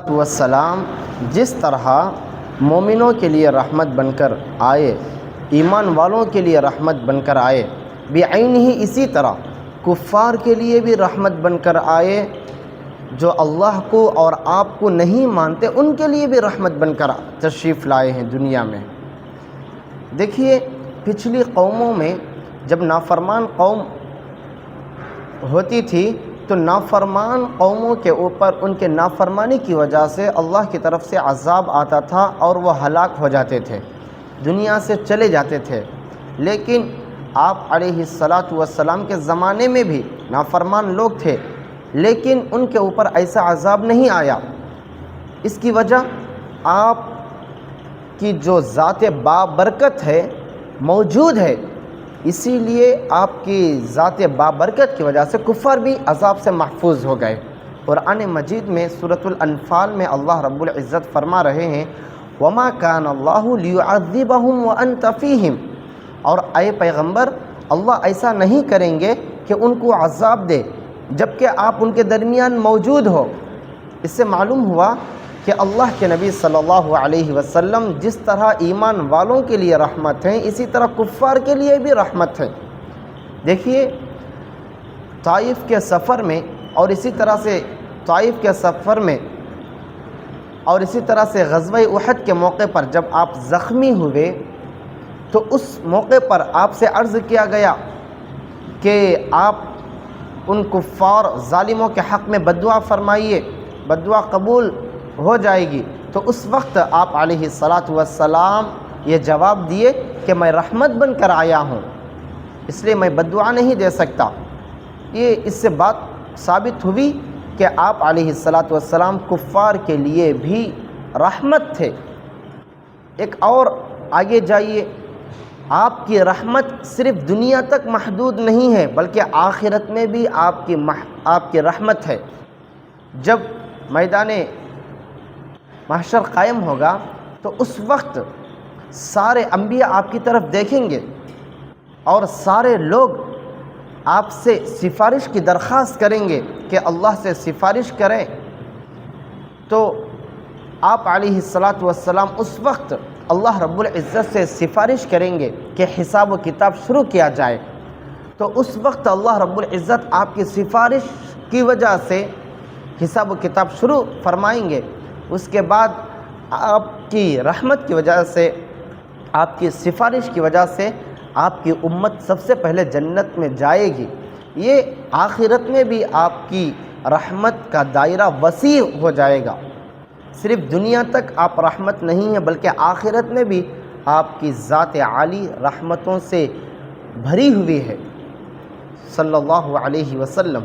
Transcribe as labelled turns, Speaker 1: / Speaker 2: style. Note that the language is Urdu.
Speaker 1: والسلام جس طرح مومنوں کے لیے رحمت بن کر آئے، ایمان والوں کے لیے رحمت بن کر آئے، بعین ہی اسی طرح کفار کے لیے بھی رحمت بن کر آئے، جو اللہ کو اور آپ کو نہیں مانتے ان کے لیے بھی رحمت بن کر تشریف لائے ہیں دنیا میں۔ دیکھیے پچھلی قوموں میں جب نافرمان قوم ہوتی تھی تو نافرمان قوموں کے اوپر ان کے نافرمانی کی وجہ سے اللہ کی طرف سے عذاب آتا تھا اور وہ ہلاک ہو جاتے تھے، دنیا سے چلے جاتے تھے۔ لیکن آپ علیہ الصلاۃ والسلام کے زمانے میں بھی نافرمان لوگ تھے، لیکن ان کے اوپر ایسا عذاب نہیں آیا۔ اس کی وجہ آپ کی جو ذات بابرکت ہے موجود ہے، اسی لیے آپ کی ذات بابرکت کی وجہ سے کفار بھی عذاب سے محفوظ ہو گئے۔ قرآن مجید میں سورۃ الانفال میں اللہ رب العزت فرما رہے ہیں وَمَا كَانَ اللَّهُ لِيُعَذِّبَهُمْ وَأَنْتَ فِيهِمْ، اور اے پیغمبر اللہ ایسا نہیں کریں گے کہ ان کو عذاب دے جبکہ آپ ان کے درمیان موجود ہو۔ اس سے معلوم ہوا کہ اللہ کے نبی صلی اللہ علیہ وسلم جس طرح ایمان والوں کے لیے رحمت ہیں، اسی طرح کفار کے لیے بھی رحمت ہے۔ دیکھیے طائف کے سفر میں اور اسی طرح سے غزوہ احد کے موقع پر جب آپ زخمی ہوئے تو اس موقع پر آپ سے عرض کیا گیا کہ آپ ان کفار ظالموں کے حق میں بددعا فرمائیے، بددعا قبول ہو جائے گی۔ تو اس وقت آپ علیہ الصلاۃ والسلام یہ جواب دیے کہ میں رحمت بن کر آیا ہوں، اس لیے میں بددعا نہیں دے سکتا۔ اس سے بات ثابت ہوئی کہ آپ علیہ الصلاۃ والسلام کفار کے لیے بھی رحمت تھے۔ ایک اور آگے جائیے، آپ کی رحمت صرف دنیا تک محدود نہیں ہے بلکہ آخرت میں بھی آپ کی رحمت ہے۔ جب میدان محشر قائم ہوگا تو اس وقت سارے انبیاء آپ کی طرف دیکھیں گے اور سارے لوگ آپ سے سفارش کی درخواست کریں گے کہ اللہ سے سفارش کریں، تو آپ علیہ الصلاۃ والسلام اس وقت اللہ رب العزت سے سفارش کریں گے کہ حساب و کتاب شروع کیا جائے۔ تو اس وقت اللہ رب العزت آپ کی سفارش کی وجہ سے حساب و کتاب شروع فرمائیں گے۔ اس کے بعد آپ کی رحمت کی وجہ سے، آپ کی سفارش کی وجہ سے آپ کی امت سب سے پہلے جنت میں جائے گی۔ یہ آخرت میں بھی آپ کی رحمت کا دائرہ وسیع ہو جائے گا۔ صرف دنیا تک آپ رحمت نہیں ہیں بلکہ آخرت میں بھی آپ کی ذات عالی رحمتوں سے بھری ہوئی ہے۔ صلی اللہ علیہ وسلم۔